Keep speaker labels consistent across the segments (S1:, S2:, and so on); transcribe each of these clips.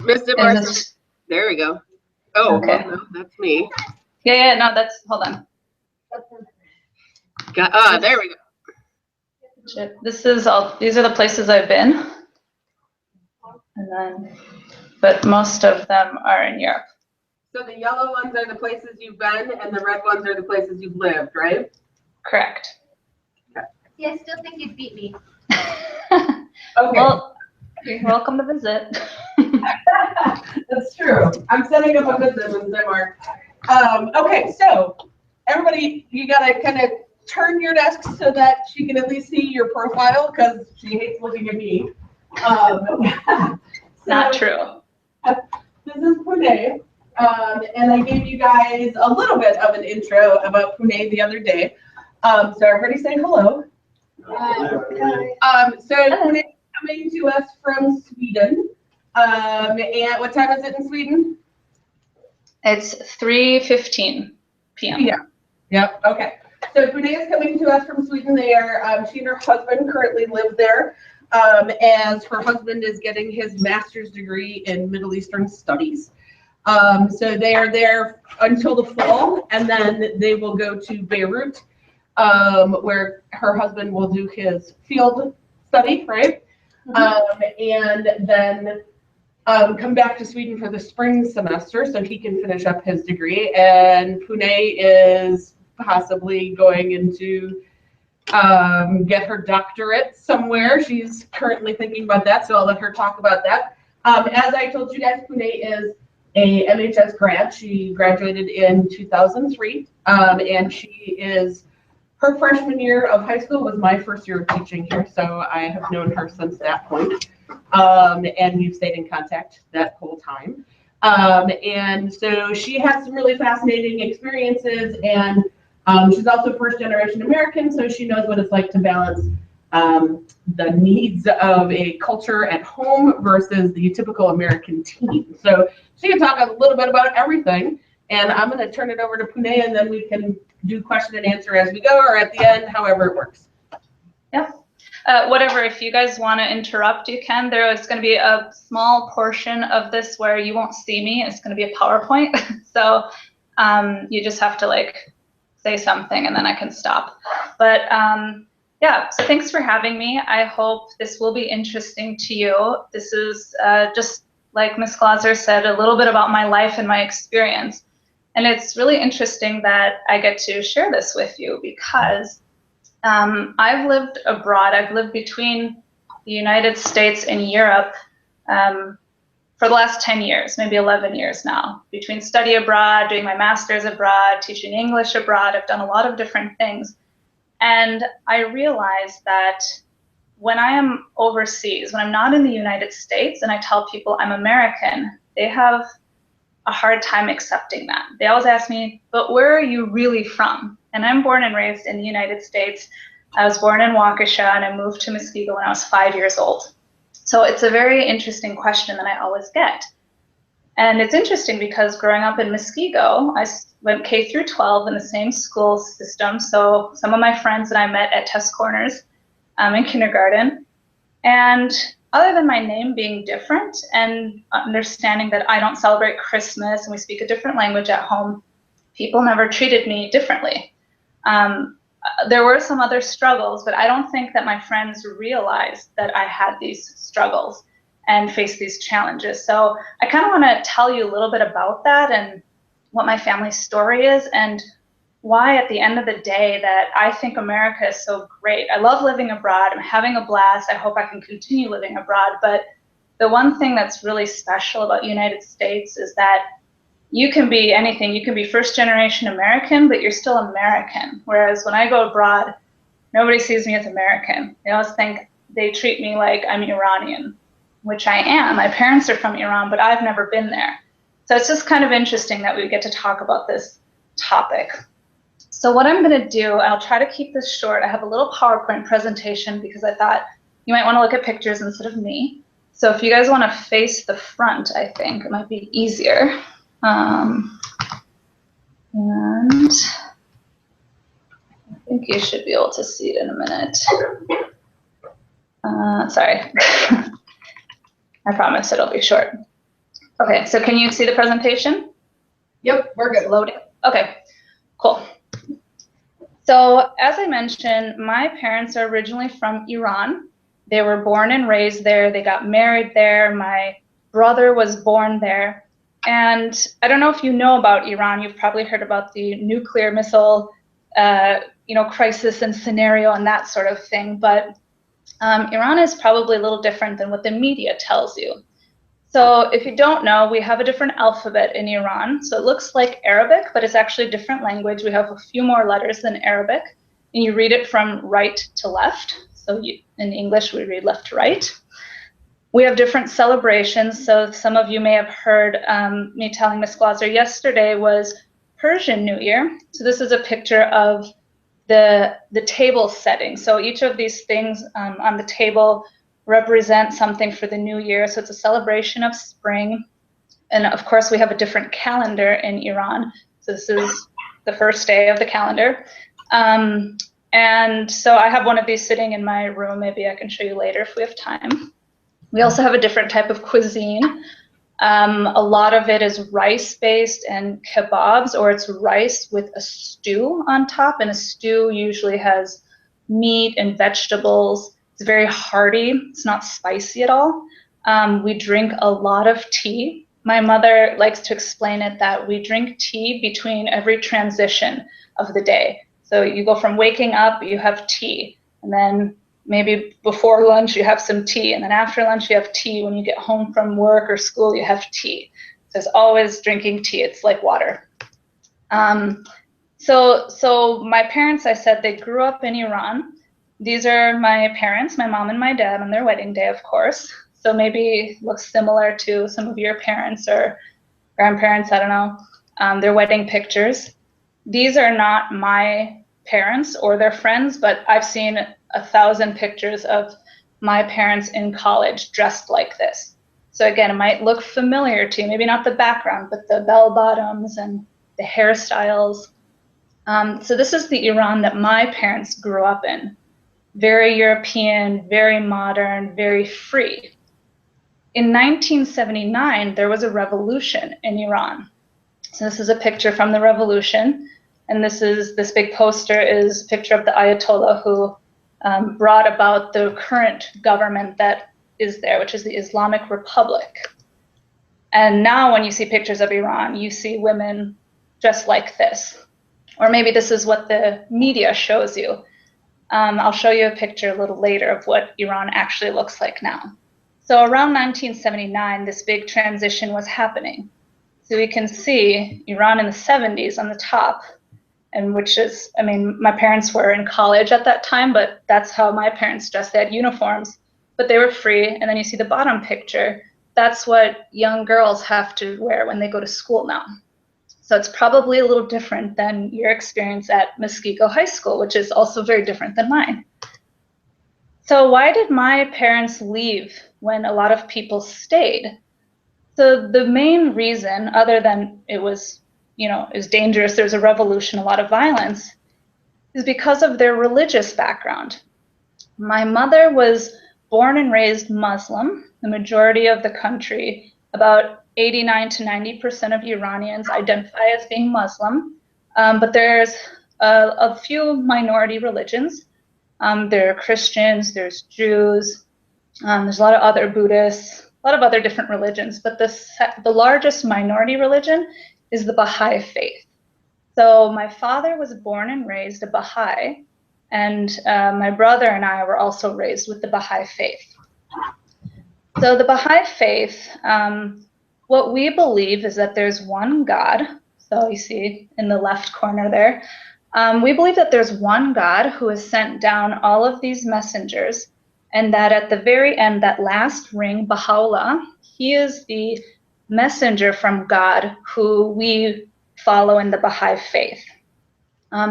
S1: Mr. Marcel. There we go. Oh, okay. Well, no, that's me.
S2: Yeah, no, that's, hold on.
S1: There we go.
S2: This is all, these are the places I've been. And then, but most of them are in Europe.
S1: So the yellow ones are the places you've been, and the red ones are the places you've lived, right?
S2: Correct.
S3: Yeah, I still think you'd beat me.
S1: Okay.
S2: Well, you're welcome to visit.
S1: That's true. I'm setting up a visit with Zimmer. Okay, so everybody, you gotta kind of turn your desk so that she can at least see your profile, because she hates looking at me.
S2: Not true.
S1: This is Pouneh, and I gave you guys a little bit of an intro about Pouneh the other day. So everybody say hello. So Pouneh is coming to us from Sweden. And what time is it in Sweden?
S2: It's 3:15 p.m.
S1: Yeah. Yep. Okay. So Pouneh is coming to us from Sweden. They are, she and her husband currently live there, as her husband is getting his master's degree in Middle Eastern Studies. So they are there until the fall, and then they will go to Beirut, where her husband will do his field study, right? And then come back to Sweden for the spring semester so he can finish up his degree. And Pouneh is possibly going into get her doctorate somewhere. She's currently thinking about that, so I'll let her talk about that. As I told you guys, Pouneh is a MHS grad. She graduated in 2003, and she is, her freshman year of high school was my first year of teaching here, so I have known her since that point. And we've stayed in contact that whole time. And so she has some really fascinating experiences, and she's also first generation American, so she knows what it's like to balance the needs of a culture at home versus the typical American teen. So she can talk a little bit about everything, and I'm going to turn it over to Pouneh, and then we can do question and answer as we go, or at the end, however it works.
S2: Yeah. Whatever, if you guys want to interrupt, you can. There is going to be a small portion of this where you won't see me. It's going to be a PowerPoint. So you just have to like say something and then I can stop. But yeah, so thanks for having me. I hope this will be interesting to you. This is just like Ms. Glauser said, a little bit about my life and my experience. And it's really interesting that I get to share this with you because I've lived abroad. I've lived between the United States and Europe for the last 10 years, maybe 11 years now. Between study abroad, doing my master's abroad, teaching English abroad, I've done a lot of different things. And I realized that when I am overseas, when I'm not in the United States and I tell people I'm American, they have a hard time accepting that. They always ask me, but where are you really from? And I'm born and raised in the United States. I was born in Waukesha and I moved to Muskegon when I was 5 years old. So it's a very interesting question that I always get. And it's interesting because growing up in Muskego, I went K through 12 in the same school system. So some of my friends that I met at Test Corners in kindergarten. And other than my name being different and understanding that I don't celebrate Christmas and we speak a different language at home, people never treated me differently. There were some other struggles, but I don't think that my friends realized that I had these struggles and faced these challenges. So I kind of want to tell you a little bit about that and what my family's story is and why at the end of the day that I think America is so great. I love living abroad. I'm having a blast. I hope I can continue living abroad. But the one thing that's really special about the United States is that you can be anything. You can be first generation American, but you're still American. Whereas when I go abroad, nobody sees me as American. They always think they treat me like I'm Iranian, which I am. My parents are from Iran, but I've never been there. So it's just kind of interesting that we get to talk about this topic. So what I'm going to do, I'll try to keep this short. I have a little PowerPoint presentation because I thought you might want to look at pictures instead of me. So if you guys want to face the front, I think it might be easier. And I think you should be able to see it in a minute. Sorry. I promise it'll be short. Okay, so can you see the presentation?
S1: Yep, we're good.
S2: Loading. Okay, cool. So as I mentioned, my parents are originally from Iran. They were born and raised there. They got married there. My brother was born there. And I don't know if you know about Iran. You've probably heard about the nuclear missile, crisis and scenario and that sort of thing. But Iran is probably a little different than what the media tells you. So if you don't know, we have a different alphabet in Iran. So it looks like Arabic, but it's actually a different language. We have a few more letters than Arabic, and you read it from right to left. So in English, we read left to right. We have different celebrations. So some of you may have heard me telling Ms. Glauser yesterday was Persian New Year. So this is a picture of the table setting. So each of these things on the table represent something for the new year. So it's a celebration of spring. And of course, we have a different calendar in Iran. So this is the first day of the calendar. And so I have one of these sitting in my room. Maybe I can show you later if we have time. We also have a different type of cuisine. A lot of it is rice-based and kebabs, or it's rice with a stew on top. And a stew usually has meat and vegetables. It's very hearty. It's not spicy at all. We drink a lot of tea. My mother likes to explain it that we drink tea between every transition of the day. So you go from waking up, you have tea, and then maybe before lunch you have some tea, and then after lunch you have tea. When you get home from work or school, you have tea. So it's always drinking tea. It's like water. So my parents, I said, they grew up in Iran. These are my parents, my mom and my dad, on their wedding day, of course. So maybe looks similar to some of your parents or grandparents, I don't know, their wedding pictures. These are not my parents or their friends, but I've seen 1,000 pictures of my parents in college dressed like this. So again, it might look familiar to you, maybe not the background, but the bell bottoms and the hairstyles. So this is the Iran that my parents grew up in. Very European, very modern, very free. In 1979, there was a revolution in Iran. So this is a picture from the revolution. And this big poster is a picture of the Ayatollah who brought about the current government that is there, which is the Islamic Republic. And now when you see pictures of Iran, you see women dressed like this. Or maybe this is what the media shows you. I'll show you a picture a little later of what Iran actually looks like now. So around 1979, this big transition was happening. So we can see Iran in the 70s on the top, and which is, I mean, my parents were in college at that time, but that's how my parents dressed. They had uniforms, but they were free. And then you see the bottom picture. That's what young girls have to wear when they go to school now. So it's probably a little different than your experience at Muskego High School, which is also very different than mine. So why did my parents leave when a lot of people stayed? So the main reason, other than it was dangerous, there's a revolution, a lot of violence, is because of their religious background. My mother was born and raised Muslim. The majority of the country, about 89 to 90% of Iranians identify as being Muslim, but there's a few minority religions. There are Christians, there's Jews, there's a lot of other Buddhists, a lot of other different religions, but the largest minority religion is the Baha'i faith. So my father was born and raised a Baha'i, and my brother and I were also raised with the Baha'i faith. So the Baha'i faith, what we believe is that there's one God. So you see in the left corner there, we believe that there's one God who has sent down all of these messengers, and that at the very end, that last ring, Baha'u'llah, he is the messenger from God who we follow in the Baha'i faith.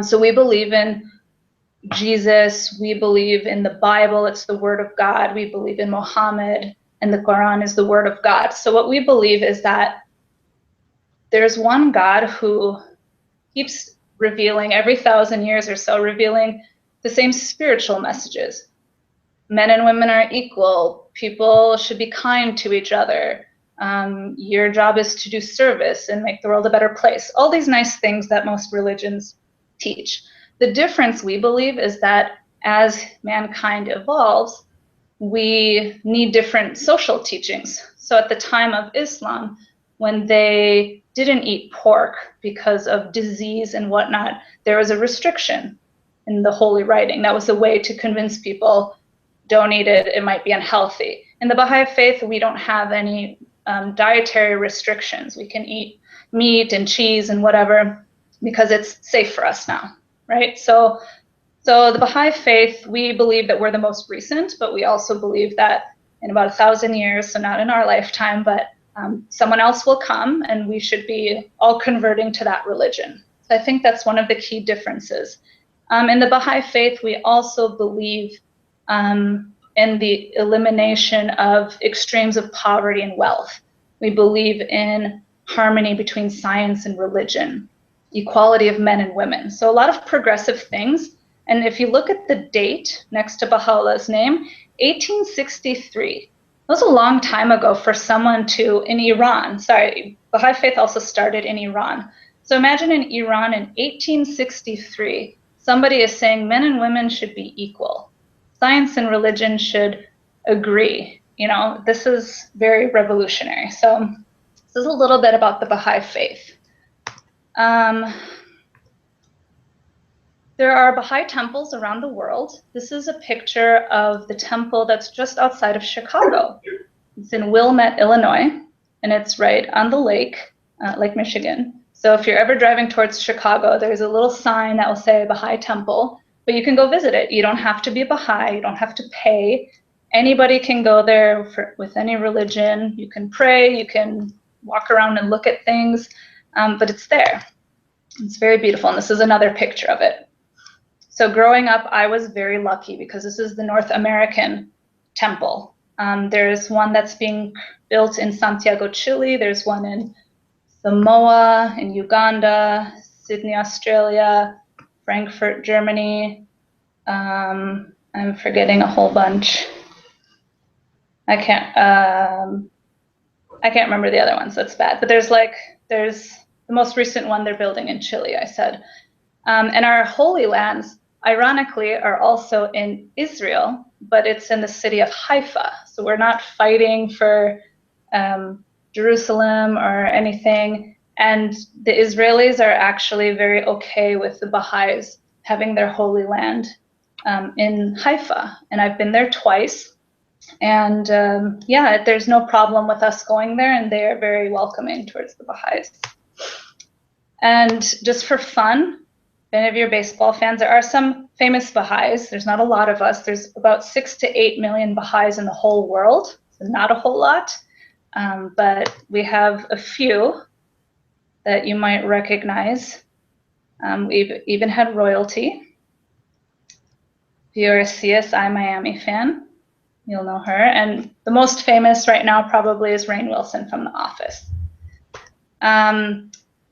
S2: So we believe in Jesus, we believe in the Bible, it's the word of God, we believe in Muhammad, and the Quran is the word of God. So what we believe is that there's one God who keeps revealing every 1,000 years or so, revealing the same spiritual messages. Men and women are equal. People should be kind to each other. Your job is to do service and make the world a better place. All these nice things that most religions teach. The difference, we believe, is that as mankind evolves, we need different social teachings. So at the time of Islam, when they didn't eat pork because of disease and whatnot, there was a restriction in the holy writing. That was a way to convince people, don't eat it, it might be unhealthy. In the Baha'i faith, we don't have any dietary restrictions. We can eat meat and cheese and whatever because it's safe for us now, right? So the Baha'i faith, we believe that we're the most recent, but we also believe that in about 1,000 years, so not in our lifetime, but someone else will come and we should be all converting to that religion. So I think that's one of the key differences. In the Baha'i faith, we also believe in the elimination of extremes of poverty and wealth. We believe in harmony between science and religion, equality of men and women. So a lot of progressive things. And if you look at the date next to Baha'u'llah's name, 1863. That was a long time ago for someone in Iran. Sorry, Baha'i faith also started in Iran. So imagine in Iran in 1863, somebody is saying men and women should be equal. Science and religion should agree. You know, this is very revolutionary. So this is a little bit about the Baha'i faith. There are Baha'i temples around the world. This is a picture of the temple that's just outside of Chicago. It's in Wilmette, Illinois, and it's right on the lake, Lake Michigan. So if you're ever driving towards Chicago, there's a little sign that will say Baha'i temple, but you can go visit it. You don't have to be a Baha'i. You don't have to pay. Anybody can go there with any religion. You can pray. You can walk around and look at things, but it's there. It's very beautiful, and this is another picture of it. So growing up, I was very lucky because this is the North American temple. There's one that's being built in Santiago, Chile. There's one in Samoa, in Uganda, Sydney, Australia, Frankfurt, Germany. I'm forgetting a whole bunch. I can't remember the other ones. That's bad. But there's the most recent one they're building in Chile, I said. And our holy lands, ironically, are also in Israel, but it's in the city of Haifa. So we're not fighting for Jerusalem or anything. And the Israelis are actually very okay with the Baha'is having their holy land in Haifa. And I've been there twice. And yeah, there's no problem with us going there, and they are very welcoming towards the Baha'is. And just for fun, if any of your baseball fans, there are some famous Baha'is. There's not a lot of us. There's about 6 to 8 million Baha'is in the whole world, so not a whole lot. But we have a few that you might recognize. We've even had royalty. If you're a CSI Miami fan, you'll know her. And the most famous right now probably is Rainn Wilson from The Office.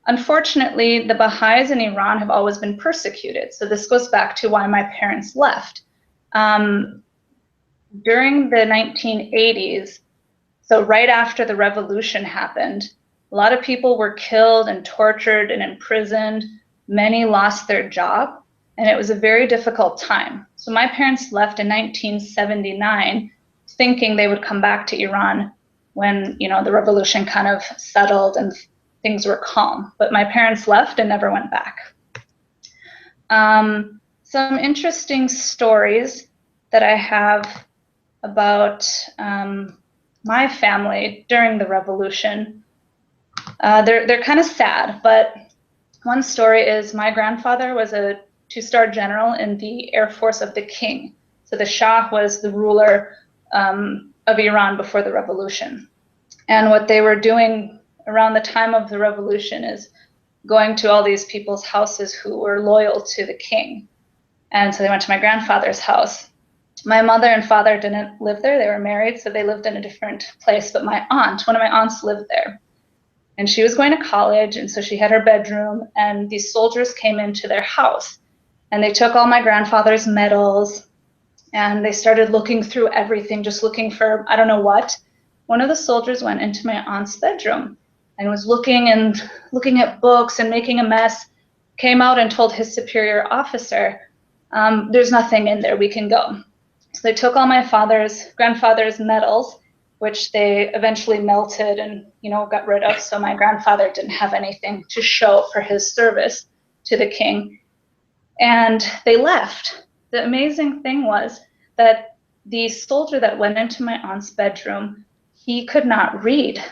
S2: Unfortunately, the Baha'is in Iran have always been persecuted. So this goes back to why my parents left. During the 1980s, so right after the revolution happened, a lot of people were killed and tortured and imprisoned. Many lost their job, and it was a very difficult time. So my parents left in 1979, thinking they would come back to Iran when, you know, the revolution kind of settled and things were calm. But my parents left and never went back. Some interesting stories that I have about my family during the revolution. They're kind of sad, but one story is my grandfather was a 2-star general in the Air Force of the King. So the Shah was the ruler of Iran before the revolution. And what they were doing around the time of the revolution is going to all these people's houses who were loyal to the king. And so they went to my grandfather's house. My mother and father didn't live there. They were married, so they lived in a different place. But my aunt, one of my aunts, lived there. And she was going to college, and so she had her bedroom, and these soldiers came into their house. And they took all my grandfather's medals, and they started looking through everything, just looking for I don't know what. one of the soldiers went into my aunt's bedroom and was looking at books and making a mess, came out and told his superior officer, there's nothing in there, we can go. So they took all my grandfather's medals, which they eventually melted and, got rid of. So my grandfather didn't have anything to show for his service to the king. And they left. The amazing thing was that the soldier that went into my aunt's bedroom, he could not read.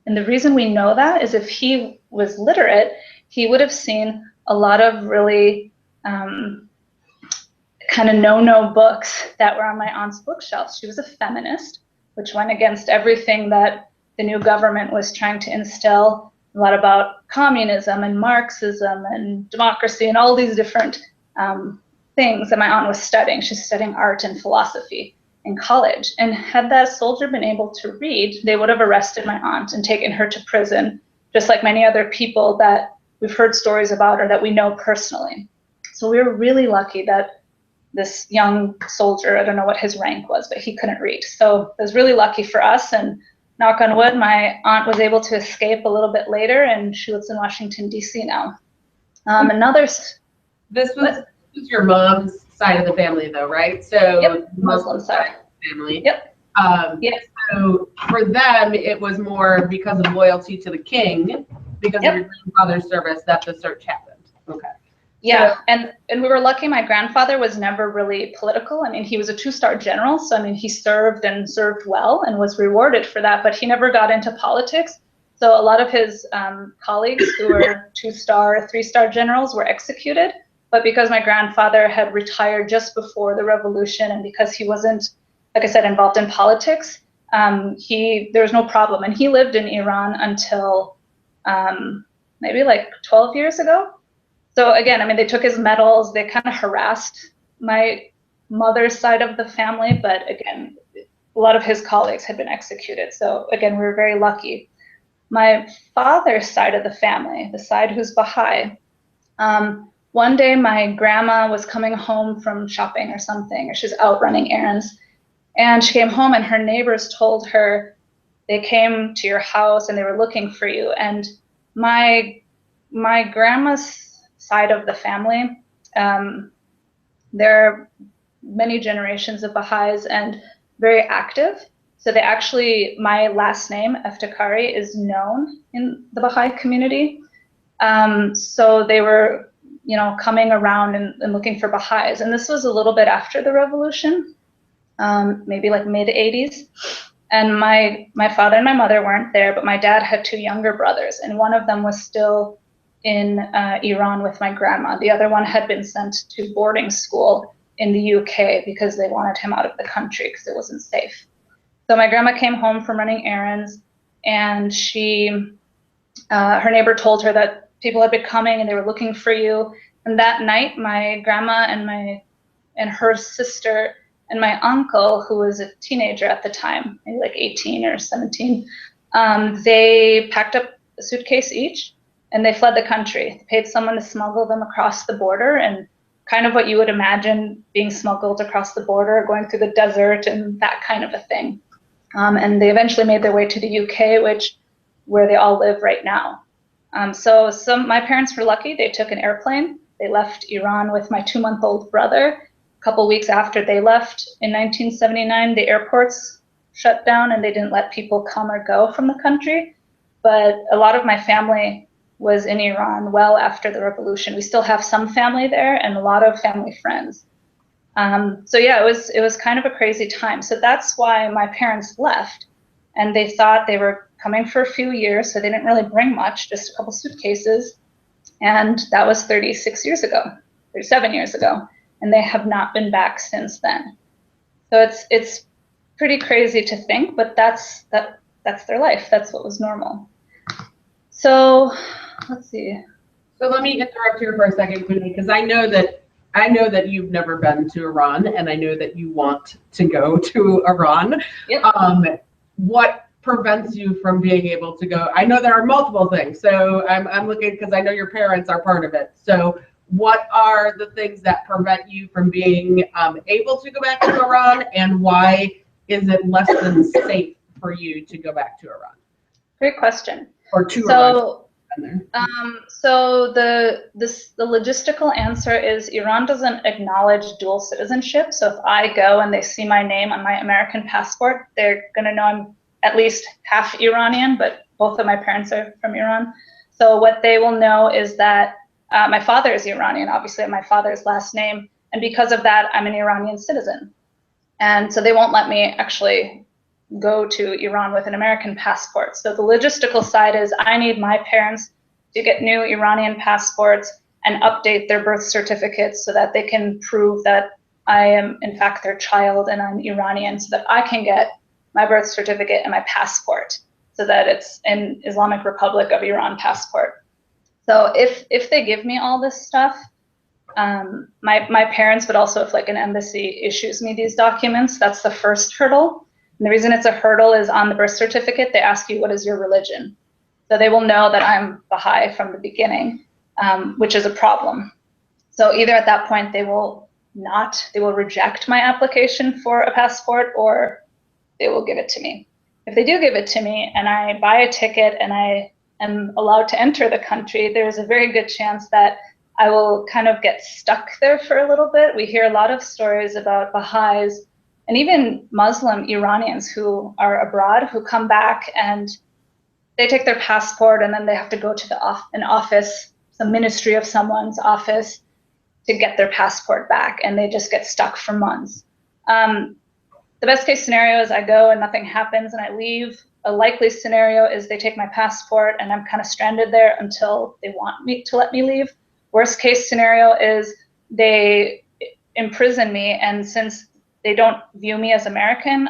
S2: And the reason we know that is if he was literate, he would have seen a lot of really kind of no books that were on my aunt's bookshelf. She was a feminist, which went against everything that the new government was trying to instill, a lot about communism and Marxism and democracy and all these different things that my aunt was studying. She's studying art and philosophy in college. And had that soldier been able to read, they would have arrested my aunt and taken her to prison, just like many other people that we've heard stories about or that we know personally. So we were really lucky that this young soldier, I don't know what his rank was, but he couldn't read. So it was really lucky for us, and knock on wood, my aunt was able to escape a little bit later, and she lives in Washington, D.C. now.
S1: This was your mom's side of the family, though, right? So
S2: yep, Muslim side
S1: of the family.
S2: Yep.
S1: Yep. So for them, it was more because of loyalty to the king, because of your grandfather's service, that the search happened. Okay.
S2: Yeah, so, and we were lucky. My grandfather was never really political. I mean, he was a 2-star general, so I mean, he served and served well and was rewarded for that, but he never got into politics. So a lot of his colleagues who were 2-star, 3-star generals were executed. But because my grandfather had retired just before the revolution, and because he wasn't, like I said, involved in politics, there was no problem. And he lived in Iran until maybe like 12 years ago. So again, I mean, they took his medals, they kind of harassed my mother's side of the family, but again, a lot of his colleagues had been executed. So again, we were very lucky. My father's side of the family, the side who's Baha'i, one day my grandma was coming home from shopping or something, or she was out running errands, and she came home and her neighbors told her they came to your house and they were looking for you. And my grandma's side of the family, there are many generations of Baha'is and very active. So they actually, my last name, Eftekari, is known in the Baha'i community. So they were, coming around and looking for Baha'is. And this was a little bit after the revolution, maybe like mid-80s. And my father and my mother weren't there, but my dad had 2 younger brothers, and one of them was still in Iran with my grandma. The other one had been sent to boarding school in the UK because they wanted him out of the country because it wasn't safe. So my grandma came home from running errands, and her neighbor told her that people had been coming and they were looking for you. And that night, my grandma and her sister and my uncle, who was a teenager at the time, maybe like 18 or 17, they packed up a suitcase each and they fled the country. They paid someone to smuggle them across the border, and kind of what you would imagine being smuggled across the border, going through the desert and that kind of a thing. And they eventually made their way to the UK, where they all live right now. So my parents were lucky. They took an airplane. They left Iran with my 2-month-old brother. A couple weeks after they left in 1979, the airports shut down and they didn't let people come or go from the country. But a lot of my family was in Iran well after the revolution. We still have some family there and a lot of family friends. So yeah, it was kind of a crazy time. So that's why my parents left, and they thought they were coming for a few years, so they didn't really bring much, just a couple suitcases. And that was 37 years ago, and they have not been back since then. So it's pretty crazy to think, but that's their life. That's what was normal. So let's see.
S1: So let me interrupt here for a second, because I know that you've never been to Iran, and I know that you want to go to Iran. Yep. What prevents you from being able to go? I know there are multiple things, so I'm looking, because I know your parents are part of it. So what are the things that prevent you from being able to go back to Iran, and why is it less than safe for you to go back to Iran?
S2: Great question.
S1: Or to Iran?
S2: So, the logistical answer is Iran doesn't acknowledge dual citizenship. So if I go and they see my name on my American passport, they're going to know I'm at least half Iranian, but both of my parents are from Iran. So what they will know is that my father is Iranian, obviously my father's last name. And because of that, I'm an Iranian citizen. And so they won't let me actually go to Iran with an American passport. So the logistical side is I need my parents to get new Iranian passports and update their birth certificates so that they can prove that I am in fact their child and I'm Iranian, so that I can get my birth certificate and my passport so that it's an Islamic Republic of Iran passport. So if they give me all this stuff, my parents, but also if like an embassy issues me these documents, that's the first hurdle. And the reason it's a hurdle is on the birth certificate, they ask you, what is your religion? So they will know that I'm Baha'i from the beginning, which is a problem. So either at that point they will reject my application for a passport, or they will give it to me. If they do give it to me and I buy a ticket and I am allowed to enter the country, there's a very good chance that I will kind of get stuck there for a little bit. We hear a lot of stories about Baha'is and even Muslim Iranians who are abroad, who come back and they take their passport and then they have to go to an office, some ministry of someone's office, to get their passport back, and they just get stuck for months. The best case scenario is I go and nothing happens and I leave. A likely scenario is they take my passport and I'm kind of stranded there until they want me to let me leave. Worst case scenario is they imprison me, and since they don't view me as American,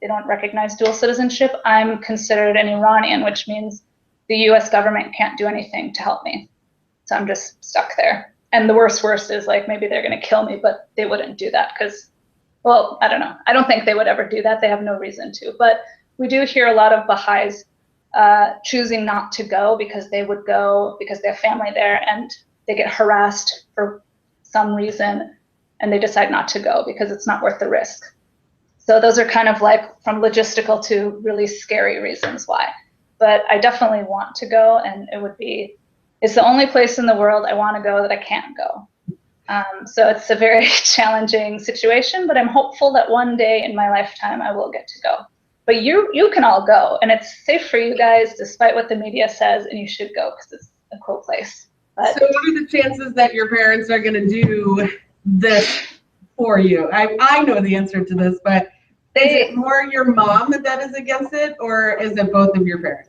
S2: they don't recognize dual citizenship, I'm considered an Iranian, which means the US government can't do anything to help me. So I'm just stuck there. And the worst is like maybe they're going to kill me, but they wouldn't do that because, well, I don't know. I don't think they would ever do that. They have no reason to. But we do hear a lot of Baha'is choosing not to go because they would go because they have family there and they get harassed for some reason and they decide not to go because it's not worth the risk. So those are kind of like from logistical to really scary reasons why. But I definitely want to go, and it's the only place in the world I want to go that I can't go. So it's a very challenging situation, but I'm hopeful that one day in my lifetime I will get to go. But you can all go, and it's safe for you guys despite what the media says, and you should go because it's a cool place. But,
S1: so what are the chances that your parents are going to do this for you? I know the answer to this, but is it more your mom that is against it, or is it both of your parents?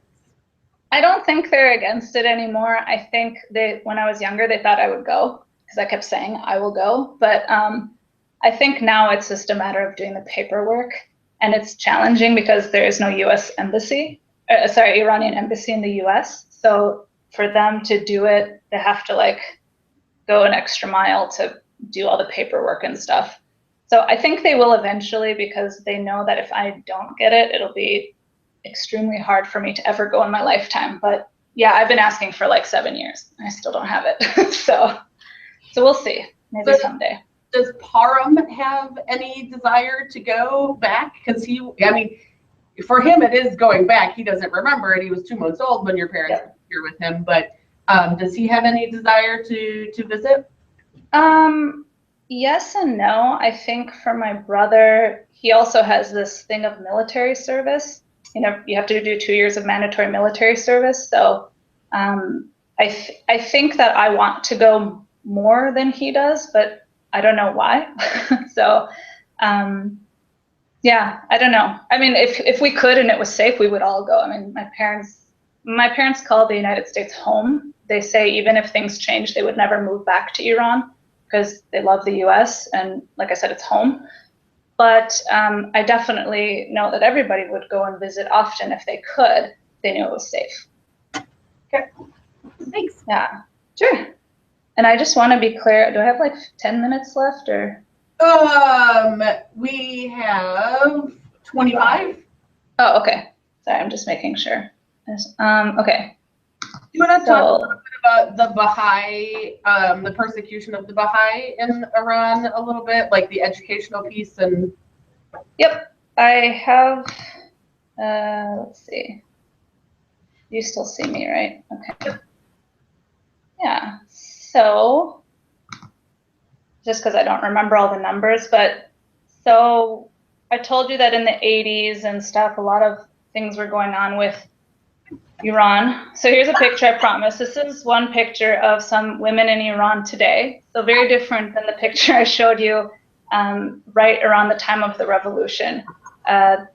S2: I don't think they're against it anymore. I think when I was younger, they thought I would go because I kept saying I will go. But I think now it's just a matter of doing the paperwork, and it's challenging because there is no U.S. embassy, Iranian embassy in the U.S. So for them to do it, they have to like go an extra mile to do all the paperwork and stuff. So I think they will eventually, because they know that if I don't get it, it'll be extremely hard for me to ever go in my lifetime. But yeah, I've been asking for like 7 years. I still don't have it. so we'll see. Maybe someday.
S1: Does Parham have any desire to go back? Because for him, it is going back. He doesn't remember it. He was 2 months old when your parents were here with him. But does he have any desire to visit?
S2: Yes and no. I think for my brother, he also has this thing of military service. You know, you have to do 2 years of mandatory military service. So I think that I want to go more than he does, but I don't know why. So yeah, I don't know. I mean, if we could and it was safe, we would all go. I mean, my parents call the United States home. They say even if things change, they would never move back to Iran because they love the US, and like I said, it's home. But I definitely know that everybody would go and visit often if they could, if they knew it was safe.
S1: Okay, thanks.
S2: Yeah, sure. And I just want to be clear, do I have like 10 minutes left or?
S1: We have 25.
S2: Oh, okay. Sorry, I'm just making sure. Okay.
S1: Do you want to talk a little bit about the Baha'i, the persecution of the Baha'i in Iran a little bit, like the educational piece and?
S2: Yep, I have Let's see. You still see me, right? Okay. Yeah. So, just because I don't remember all the numbers, but so I told you that in the 80s and stuff, a lot of things were going on with Iran. So here's a picture, I promise. This is one picture of some women in Iran today. So very different than the picture I showed you right around the time of the revolution. So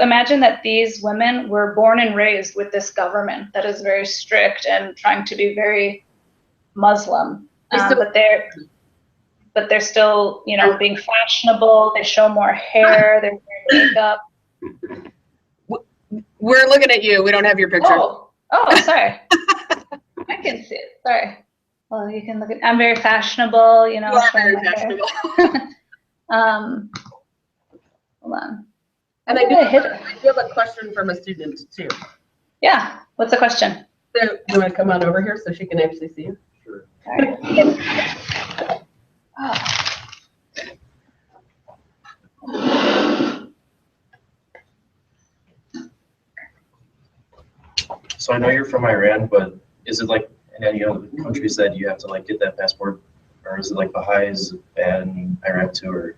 S2: imagine that these women were born and raised with this government that is very strict and trying to be very Muslim. But they're still, you know, being fashionable. They show more hair. They're wearing makeup.
S1: We're looking at you. We don't have your picture.
S2: Oh, sorry. I can see it. Sorry. Well, you can look at. I'm very fashionable. You know.
S1: You are very fashionable.
S2: Hold on.
S1: And I do have a question from a student too.
S2: Yeah. What's the question?
S1: So, do you want to come on over here so she can actually see you?
S4: Sure.
S2: All right.
S4: So I know you're from Iran, but is it like in any other countries that you have to like get that passport, or is it like Baha'is and Iraq too, or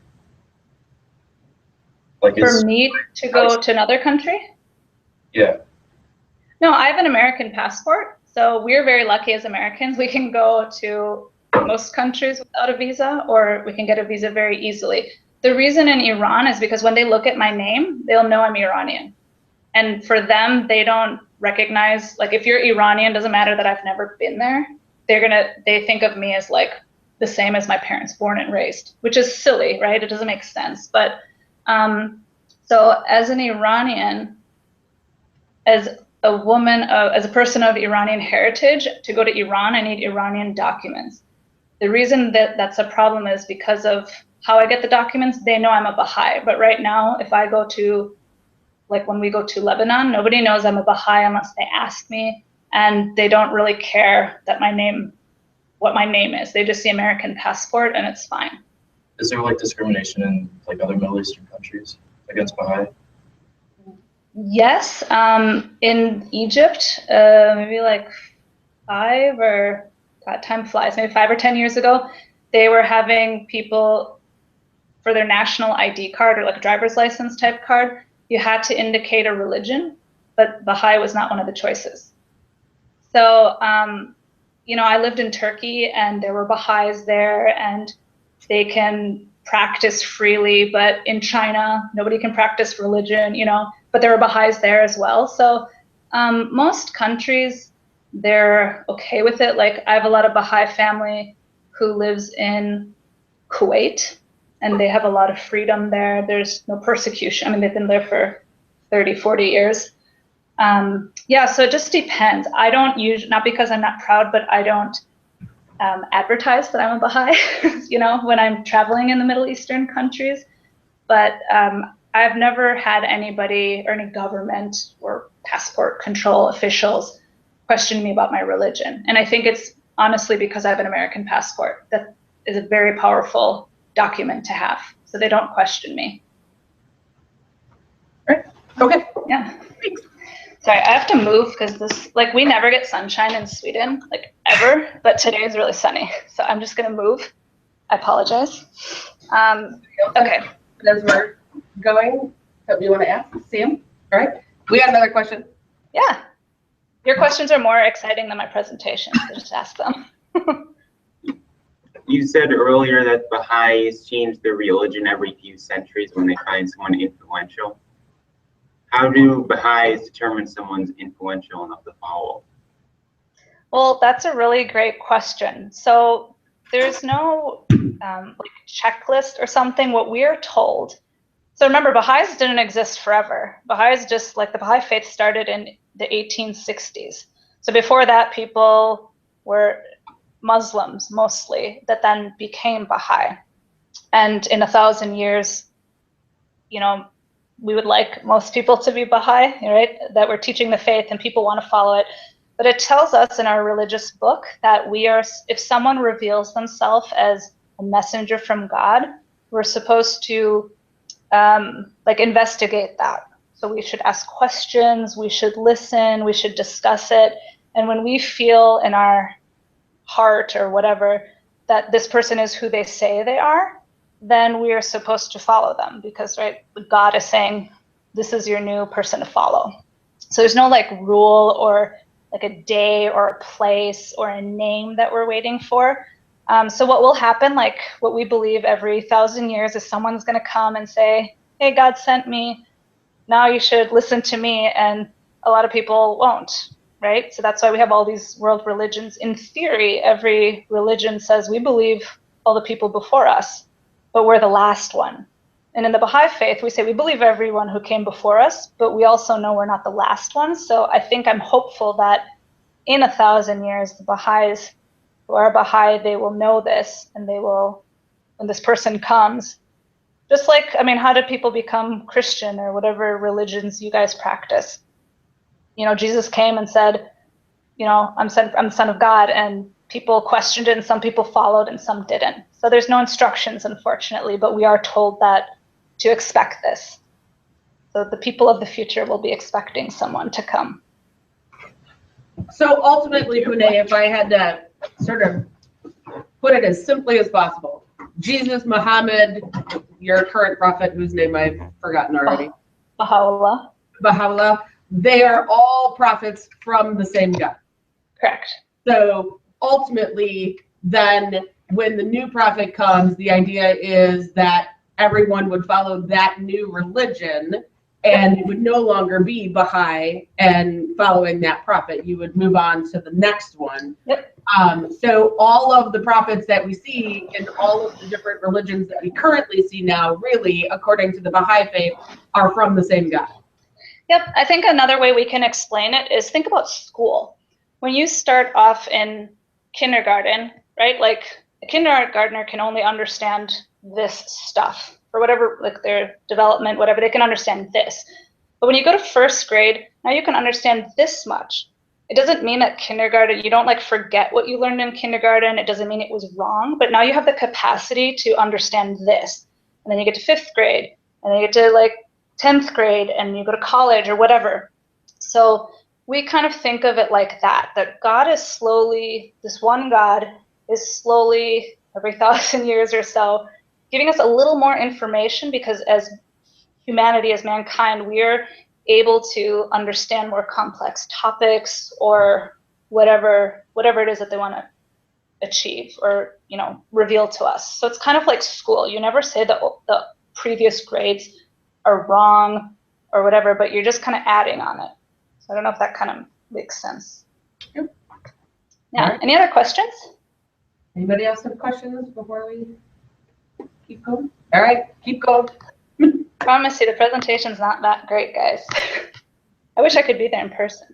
S4: like
S2: For me to go to another country?
S4: Yeah.
S2: No, I have an American passport, so we're very lucky as Americans. We can go to most countries without a visa, or we can get a visa very easily. The reason in Iran is because when they look at my name, they'll know I'm Iranian. And for them, they don't recognize, like if you're Iranian, doesn't matter that I've never been there, they think of me as like the same as my parents, born and raised, which is silly, right? It doesn't make sense. But so as an Iranian, as a woman, as a person of Iranian heritage, to go to Iran, I need Iranian documents. The reason that that's a problem is because of how I get the documents. They know I'm a Baha'i, but right now, if I go to, like when we go to Lebanon, nobody knows I'm a Baha'i unless they ask me, and they don't really care that what my name is. They just see American passport and it's fine.
S4: Is there like discrimination in like other Middle Eastern countries against Baha'i?
S2: Yes, in Egypt, maybe like 5 or, God, time flies, maybe 5 or 10 years ago, they were having people for their national ID card or like a driver's license type card, you had to indicate a religion, but Baha'i was not one of the choices. So, you know, I lived in Turkey and there were Baha'is there and they can practice freely, but in China, nobody can practice religion, you know, but there were Baha'is there as well. So most countries, they're okay with it. Like I have a lot of Baha'i family who lives in Kuwait, and they have a lot of freedom there. There's no persecution. I mean, they've been there for 30, 40 years. Yeah, so it just depends. I don't use, not because I'm not proud, but I don't advertise that I'm a Baha'i, you know, when I'm traveling in the Middle Eastern countries. But I've never had anybody or any government or passport control officials question me about my religion. And I think it's honestly because I have an American passport. That is a very powerful document to have. So they don't question me.
S1: Right. Okay.
S2: Yeah.
S1: Thanks.
S2: Sorry, I have to move because this, like, we never get sunshine in Sweden, like ever, but today is really sunny. So I'm just gonna move. I apologize. Okay.
S1: As we're going, something you want to ask, Sam? All right. We got another question.
S2: Yeah. Your questions are more exciting than my presentation, so just ask them.
S5: You said earlier that Baha'is change their religion every few centuries when they find someone influential. How do Baha'is determine someone's influential enough to follow?
S2: Well, that's a really great question. So there's no like checklist or something. What we're told. So remember, Baha'is didn't exist forever. Baha'is just, like the Baha'i faith started in the 1860s. So before that, people were Muslims mostly that then became Baha'i. And in 1,000 years, you know, we would like most people to be Baha'i, right? That we're teaching the faith and people want to follow it. But it tells us in our religious book that we are, if someone reveals themselves as a messenger from God, we're supposed to like investigate that. So we should ask questions, we should listen, we should discuss it. And when we feel in our heart or whatever that this person is who they say they are, then we are supposed to follow them, because right, God is saying this is your new person to follow. So there's no like rule or like a day or a place or a name that we're waiting for. So what will happen, like what we believe every 1,000 years, is someone's going to come and say, hey, God sent me, now you should listen to me. And a lot of people won't, right? So that's why we have all these world religions. In theory, every religion says we believe all the people before us, but we're the last one. And in the Baha'i faith, we say we believe everyone who came before us, but we also know we're not the last one. So I think I'm hopeful that in 1,000 years, the Baha'is who are Baha'i, they will know this, and they will, when this person comes, just like, I mean, how did people become Christian or whatever religions you guys practice? You know, Jesus came and said, you know, I'm the Son of God, and people questioned it, and some people followed and some didn't. So there's no instructions, unfortunately, but we are told that to expect this. So the people of the future will be expecting someone to come.
S1: So ultimately, Pouneh, if I had to sort of put it as simply as possible, Jesus, Muhammad, your current prophet, whose name I've forgotten already, Baha'u'llah, they are all prophets from the same God.
S2: Correct.
S1: So ultimately, then when the new prophet comes, the idea is that everyone would follow that new religion, and it would no longer be Baha'i and following that prophet. You would move on to the next one.
S2: Yep.
S1: So all of the prophets that we see in all of the different religions that we currently see now, really, according to the Baha'i faith, are from the same God.
S2: Yep. I think another way we can explain it is think about school. When you start off in kindergarten, right? Like a kindergartner can only understand this stuff for whatever, like their development, whatever, they can understand this. But when you go to first grade, now you can understand this much. It doesn't mean that kindergarten, you don't like forget what you learned in kindergarten. It doesn't mean it was wrong, but now you have the capacity to understand this. And then you get to fifth grade, and then you get to like 10th grade, and you go to college or whatever. So we kind of think of it like that God is slowly, this one God is slowly every 1,000 years or so giving us a little more information, because as humanity, as mankind, we're able to understand more complex topics or whatever it is that they want to achieve or, you know, reveal to us. So it's kind of like school. You never say that the previous grades are wrong or whatever, but you're just kind of adding on it. So I don't know if that kind of makes sense.
S1: Yep.
S2: Yeah.
S1: Right.
S2: Any other questions?
S1: Anybody else have questions before we keep going? All right, keep going.
S2: Promise you, the presentation's not that great, guys. I wish I could be there in person.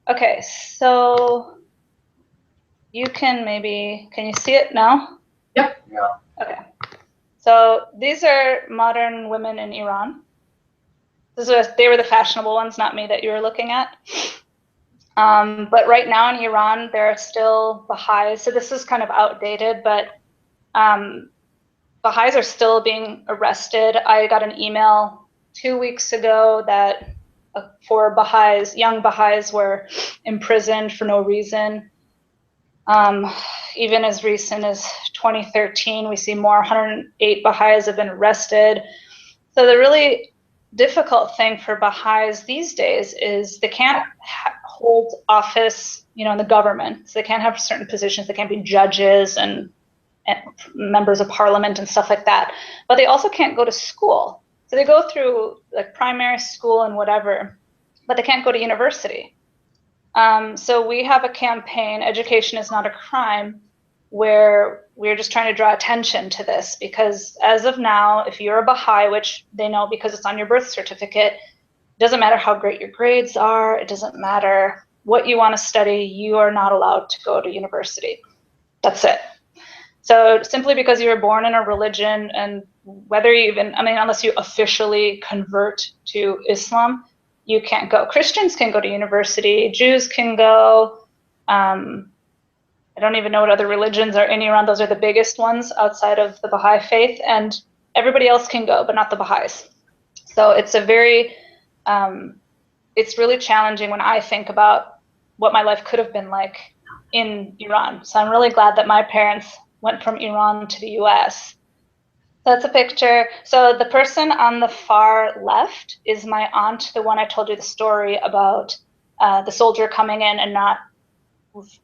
S2: Okay, so you can you see it now?
S1: Yep.
S4: Yeah.
S2: Okay. So these are modern women in Iran. They were the fashionable ones, not me, that you were looking at. But right now in Iran, there are still Baha'is. So this is kind of outdated, but Baha'is are still being arrested. I got an email 2 weeks ago that 4 Baha'is, young Baha'is, were imprisoned for no reason. Even as recent as 2013, we see more 108 Baha'is have been arrested. So the really difficult thing for Baha'is these days is they can't hold office, you know, in the government. So they can't have certain positions. They can't be judges and members of parliament and stuff like that. But they also can't go to school. So they go through like primary school and whatever, but they can't go to university. So we have a campaign, Education is Not a Crime, where we're just trying to draw attention to this, because as of now, if you're a Baha'i, which they know because it's on your birth certificate, it doesn't matter how great your grades are, it doesn't matter what you want to study, you are not allowed to go to university. That's it. So simply because you were born in a religion, and whether you even, I mean, unless you officially convert to Islam, you can't go. Christians can go to university, Jews can go. I don't even know what other religions are in Iran. Those are the biggest ones outside of the Baha'i faith, and everybody else can go, but not the Baha'is. So it's a very it's really challenging when I think about what my life could have been like in Iran. So I'm really glad that my parents went from Iran to the US. That's a picture. So the person on the far left is my aunt, the one I told you the story about the soldier coming in and not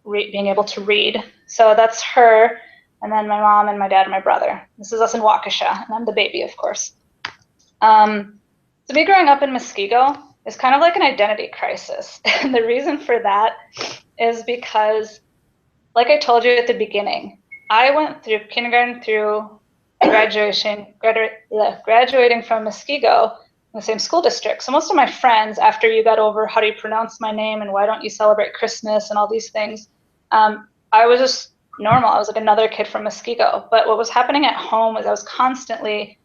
S2: being able to read. So that's her, and then my mom and my dad and my brother. This is us in Waukesha, and I'm the baby, of course. So me growing up in Muskego is kind of like an identity crisis. And the reason for that is because, like I told you at the beginning, I went through kindergarten through graduating from Muskego in the same school district. So most of my friends, after you got over how do you pronounce my name and why don't you celebrate Christmas and all these things, I was just normal. I was like another kid from Muskego. But what was happening at home was I was constantly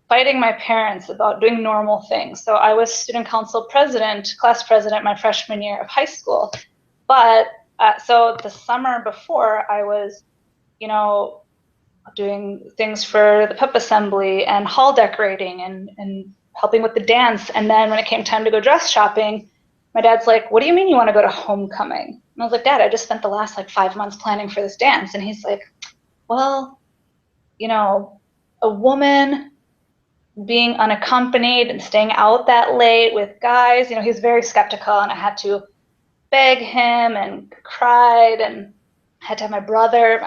S2: fighting my parents about doing normal things. So I was student council president, class president my freshman year of high school. But so the summer before, I was, you know, doing things for the pep assembly and hall decorating and helping with the dance. And then when it came time to go dress shopping, my dad's like, what do you mean you want to go to homecoming? And I was like, Dad, I just spent the last like 5 months planning for this dance. And he's like, well, you know, a woman being unaccompanied and staying out that late with guys, you know, he's very skeptical, and I had to beg him and cried, and I had to have my brother,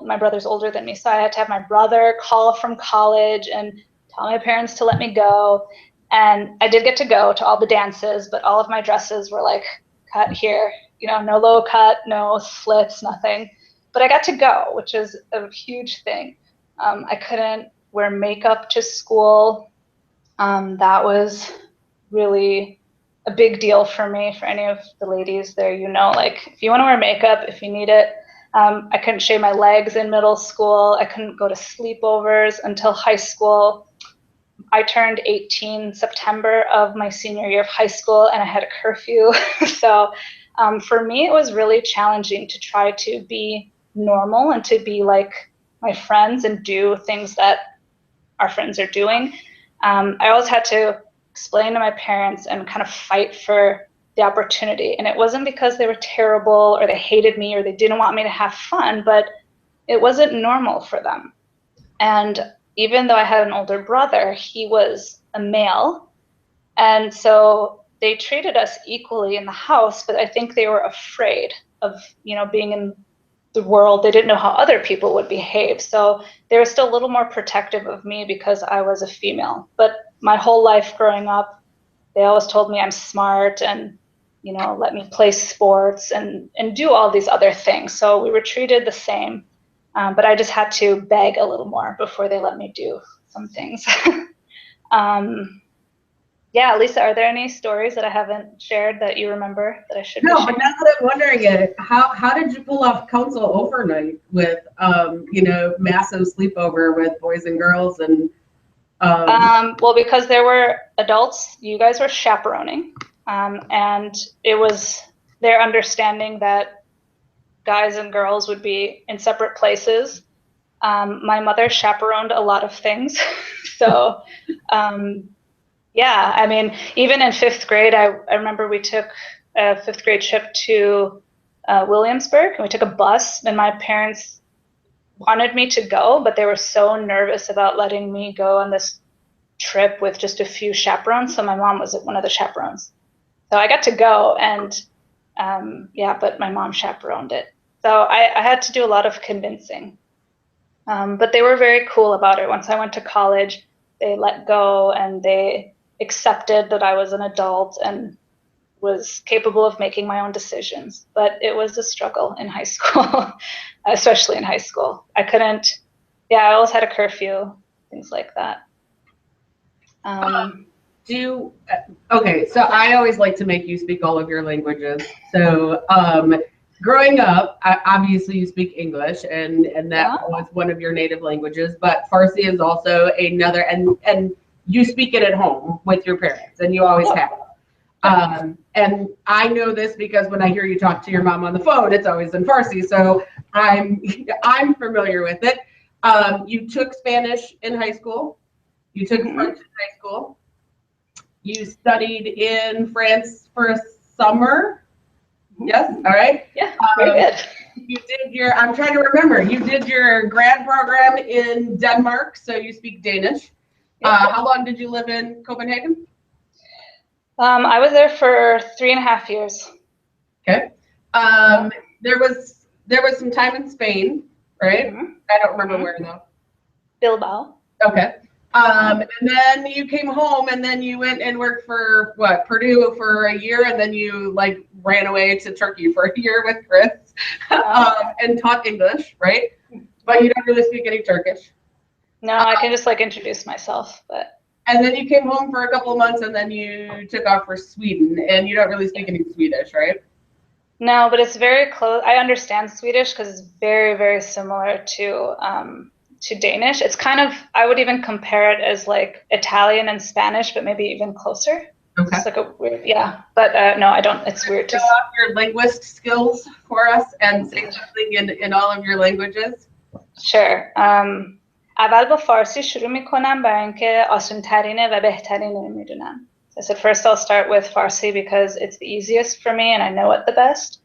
S2: my brother's older than me, so I had to have my brother call from college and tell my parents to let me go. And I did get to go to all the dances, but all of my dresses were like cut here, you know, no low cut, no slits, nothing. But I got to go, which is a huge thing. I couldn't wear makeup to school. That was really a big deal for me. For any of the ladies there, you know, like if you want to wear makeup, if you need it. I couldn't shave my legs in middle school. I couldn't go to sleepovers until high school. I turned 18 September of my senior year of high school, and I had a curfew. So for me, it was really challenging to try to be normal and to be like my friends and do things that our friends are doing. I always had to explain to my parents and kind of fight for the opportunity. And it wasn't because they were terrible or they hated me or they didn't want me to have fun, but it wasn't normal for them. And even though I had an older brother, he was a male. And so they treated us equally in the house, but I think they were afraid of, you know, being in the world. They didn't know how other people would behave. So they were still a little more protective of me because I was a female. But my whole life growing up, they always told me I'm smart and, you know, let me play sports and do all these other things. So we were treated the same. But I just had to beg a little more before they let me do some things. Yeah, Lisa, are there any stories that I haven't shared that you remember that I should be sharing?
S1: But now that I'm wondering it, how did you pull off council overnight with, you know, massive sleepover with boys and girls and?
S2: Well, because there were adults, you guys were chaperoning, and it was their understanding that guys and girls would be in separate places. My mother chaperoned a lot of things. So, yeah, I mean, even in 5th grade, I remember we took a 5th grade trip to Williamsburg, and we took a bus, and my parents wanted me to go, but they were so nervous about letting me go on this trip with just a few chaperones. So my mom was one of the chaperones. So I got to go, and yeah, but my mom chaperoned it. So I had to do a lot of convincing. But they were very cool about it. Once I went to college, they let go and they accepted that I was an adult and was capable of making my own decisions. But it was a struggle in high school, especially in high school. I couldn't, yeah, I always had a curfew, things like that.
S1: Okay, so I always like to make you speak all of your languages. So growing up, obviously you speak English, and that was one of your native languages, but Farsi is also another, and you speak it at home with your parents, and you always have. And I know this because when I hear you talk to your mom on the phone, it's always in Farsi, so I'm familiar with it. You took Spanish in high school. You took French in high school. You studied in France for a summer. Yes. All right.
S2: Yeah, very good.
S1: You did your. I'm trying to remember. You did your grad program in Denmark, so you speak Danish. How long did you live in Copenhagen?
S2: I was there for 3.5 years.
S1: Okay. There was some time in Spain, right? I don't remember where though.
S2: Bilbao.
S1: Okay. And then you came home, and then you went and worked for what, Purdue for a year, and then you like ran away to Turkey for a year with Chris, and taught English, right? But you don't really speak any Turkish.
S2: No, I can just like introduce myself, but.
S1: And then you came home for a couple of months, and then you took off for Sweden, and you don't really speak any Swedish, right?
S2: No, but it's very close. I understand Swedish because it's very, very similar to Danish. It's kind of, I would even compare it as like Italian and Spanish, but maybe even closer.
S1: Okay.
S2: It's like a weird, yeah. But no, I don't. It's weird to.
S1: Show off your linguist skills for us and say something in all of your languages.
S2: Sure. اول با فارسی شروع میکنم برای اینکه آسان ترینه و بهترینه میدونم. I said first I'll start with Farsi because it's the easiest for me and I know it the best.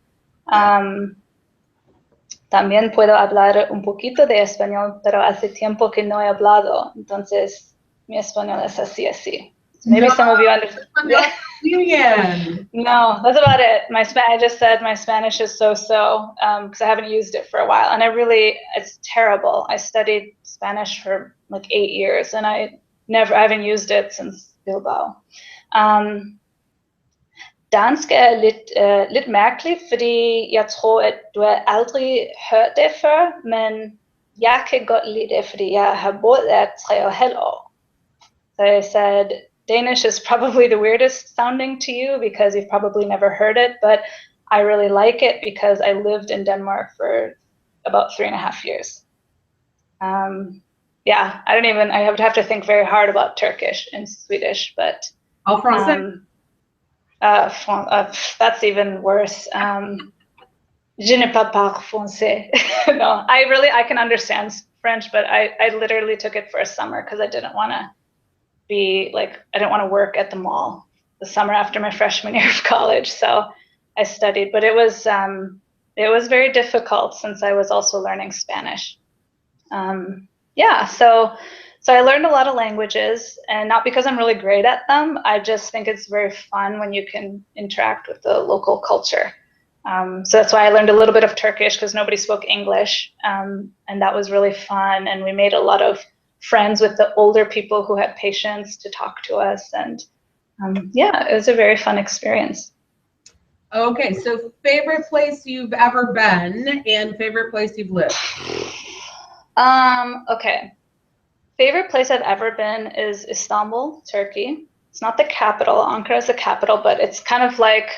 S2: También puedo hablar un poquito de español, pero hace tiempo que no he hablado, entonces mi español es así. Maybe some of you understand. No, that's about it. I just said my Spanish is so-so because I haven't used it for a while, and it's terrible. I studied Spanish for like 8 years, and I haven't used it since Bilbao. Dansk lidt mærkeligt, fordi jeg tror, at du har aldrig hørt det før, men jeg kan godt lide det, fordi jeg har boet der 3,5 år. So I said, Danish is probably the weirdest sounding to you because you've probably never heard it, but I really like it because I lived in Denmark for about 3.5 years. Yeah, I would have to think very hard about Turkish and Swedish, but that's even worse. Je ne parle pas français. No, I can understand French, but I literally took it for a summer because I didn't want to work at the mall the summer after my freshman year of college. So I studied, but it was very difficult since I was also learning Spanish. So I learned a lot of languages, and not because I'm really great at them. I just think it's very fun when you can interact with the local culture. So that's why I learned a little bit of Turkish because nobody spoke English, and that was really fun. And we made a lot of friends with the older people who had patience to talk to us, and it was a very fun experience.
S1: Okay, so favorite place you've ever been and favorite place you've lived?
S2: Okay. Favorite place I've ever been is Istanbul, Turkey. It's not the capital. Ankara is the capital, but it's kind of like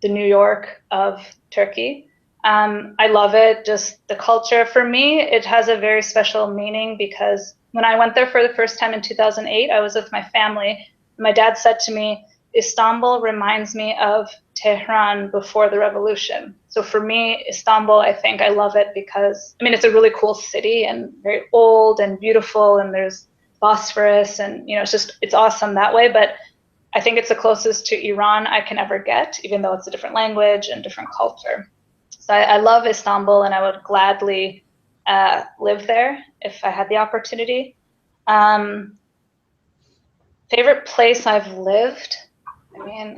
S2: the New York of Turkey. I love it, just the culture. For me, it has a very special meaning because when I went there for the first time in 2008, I was with my family. My dad said to me, Istanbul reminds me of Tehran before the revolution. So for me, Istanbul, I think I love it because, it's a really cool city and very old and beautiful, and there's Bosphorus, and, it's awesome that way. But I think it's the closest to Iran I can ever get, even though it's a different language and different culture. So I love Istanbul, and I would gladly live there if I had the opportunity. Favorite place I've lived?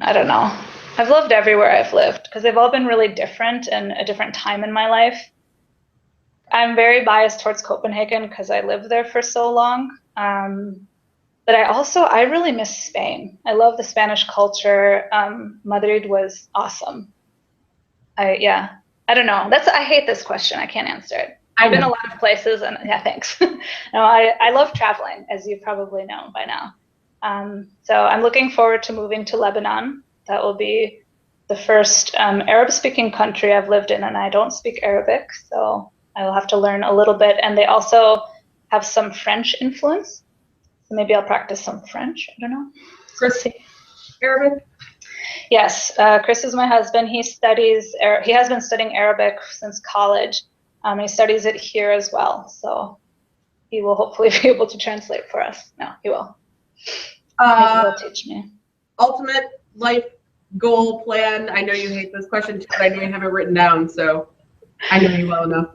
S2: I don't know. I've lived everywhere I've lived because they've all been really different and a different time in my life. I'm very biased towards Copenhagen because I lived there for so long. But I really miss Spain. I love the Spanish culture. Madrid was awesome. I don't know. I hate this question. I can't answer it. I've been a lot of places, and yeah, thanks. No, I love traveling, as you probably know by now. So I'm looking forward to moving to Lebanon. That will be the first Arab-speaking country I've lived in, and I don't speak Arabic, so I will have to learn a little bit. And they also have some French influence, so maybe I'll practice some French. I don't know.
S1: Chris, Arabic?
S2: Yes, Chris is my husband. He has been studying Arabic since college. He studies it here as well, so he will hopefully be able to translate for us. No, he will. Maybe he'll teach me.
S1: ultimate life goal plan? I know you hate this question, but I know you have it written down, so I know you well enough.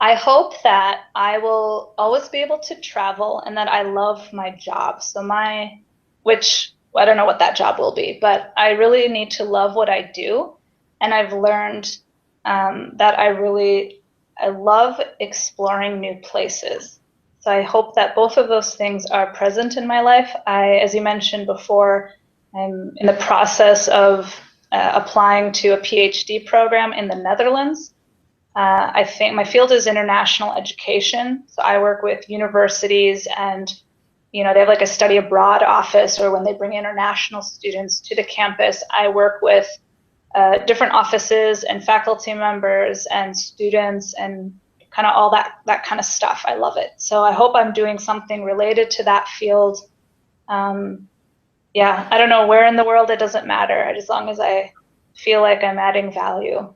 S2: I hope that I will always be able to travel and that I love my job. So which I don't know what that job will be, but I really need to love what I do. And I've learned that I love exploring new places. So I hope that both of those things are present in my life. As you mentioned before, I'm in the process of applying to a PhD program in the Netherlands. I think my field is international education. So I work with universities and, they have like a study abroad office, or when they bring international students to the campus, I work with different offices and faculty members and students and kind of all that kind of stuff. I love it. So I hope I'm doing something related to that field. Yeah, I don't know where in the world, it doesn't matter, as long as I feel like I'm adding value.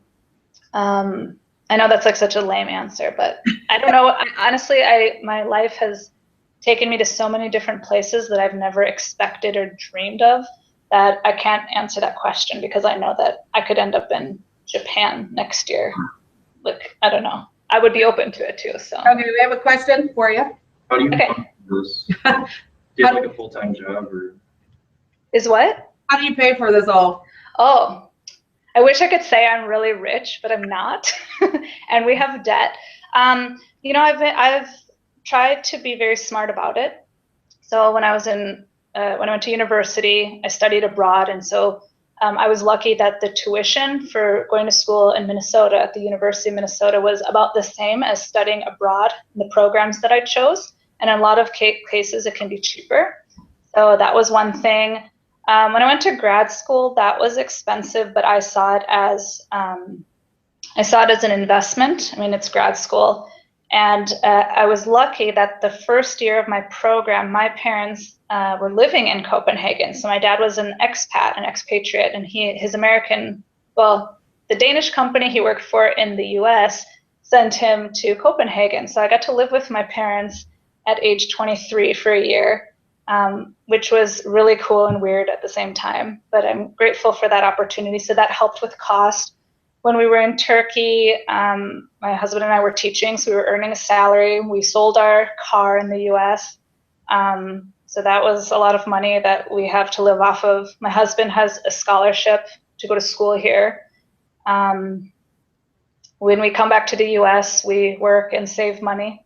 S2: I know that's like such a lame answer, but I don't know. Honestly, my life has taken me to so many different places that I've never expected or dreamed of, that I can't answer that question, because I know that I could end up in Japan next year. Like, I don't know. I would be open to it too. So.
S1: Okay, we have a question for you.
S4: How do you
S2: Okay.
S4: fund this? Do you have like a full-time job or?
S2: Is what?
S1: How do you pay for this all?
S2: Oh, I wish I could say I'm really rich, but I'm not. And we have debt. I've tried to be very smart about it. So when I went to university, I studied abroad, and so I was lucky that the tuition for going to school in Minnesota at the University of Minnesota was about the same as studying abroad in the programs that I chose. And in a lot of cases, it can be cheaper. So that was one thing. When I went to grad school, that was expensive, but I saw it as an investment. I mean, it's grad school. And I was lucky that the first year of my program, my parents were living in Copenhagen. So my dad was an expatriate, and the Danish company he worked for in the US sent him to Copenhagen. So I got to live with my parents at age 23 for a year, which was really cool and weird at the same time. But I'm grateful for that opportunity. So that helped with cost. When we were in Turkey, my husband and I were teaching, so we were earning a salary. We sold our car in the US. So that was a lot of money that we have to live off of. My husband has a scholarship to go to school here. When we come back to the US, we work and save money.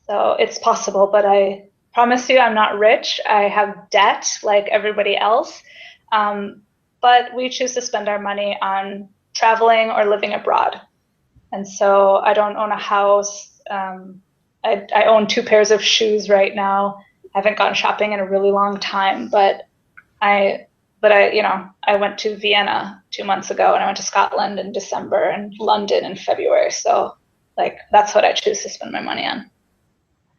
S2: So it's possible, but I promise you I'm not rich. I have debt like everybody else. But we choose to spend our money on traveling or living abroad. And so I don't own a house. I own 2 pairs of shoes right now. I haven't gone shopping in a really long time, but I went to Vienna 2 months ago, and I went to Scotland in December and London in February. So like, that's what I choose to spend my money on.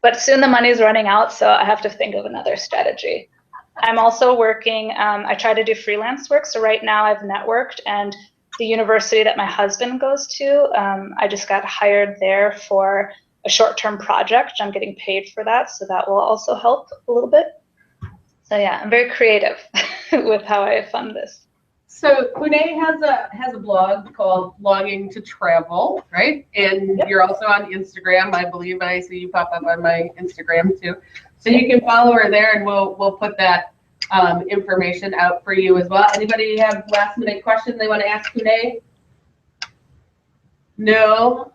S2: But soon the money's running out, so I have to think of another strategy. I'm also working, I try to do freelance work. So right now I've networked, and the university that my husband goes to, I just got hired there for a short-term project. I'm getting paid for that, so that will also help a little bit. So yeah, I'm very creative with how I fund this.
S1: So Pouneh has a blog called Longing to Travel, right? And Yep. You're also on Instagram, I believe. I see you pop up on my Instagram too. So you can follow her there, and we'll put that information out for you as well. Anybody have last minute questions they want to ask Pouneh? No?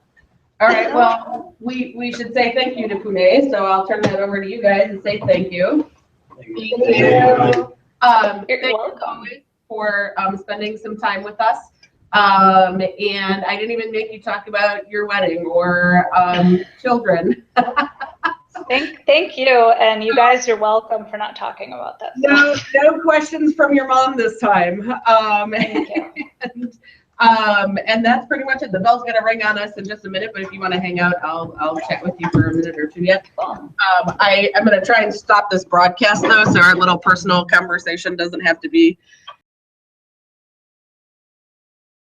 S1: All right, well, we should say thank you to Pouneh, so I'll turn that over to you guys and say thank you.
S4: Thank
S1: you.
S2: You're welcome.
S1: For spending some time with us. And I didn't even make you talk about your wedding or children.
S2: Thank you, and you guys are welcome for not talking about that.
S1: No questions from your mom this time.
S2: Thank you.
S1: And that's pretty much it. The bell's gonna ring on us in just a minute, but if you want to hang out, I'll chat with you for a minute or two yet. I'm gonna try and stop this broadcast though, so our little personal conversation doesn't have to be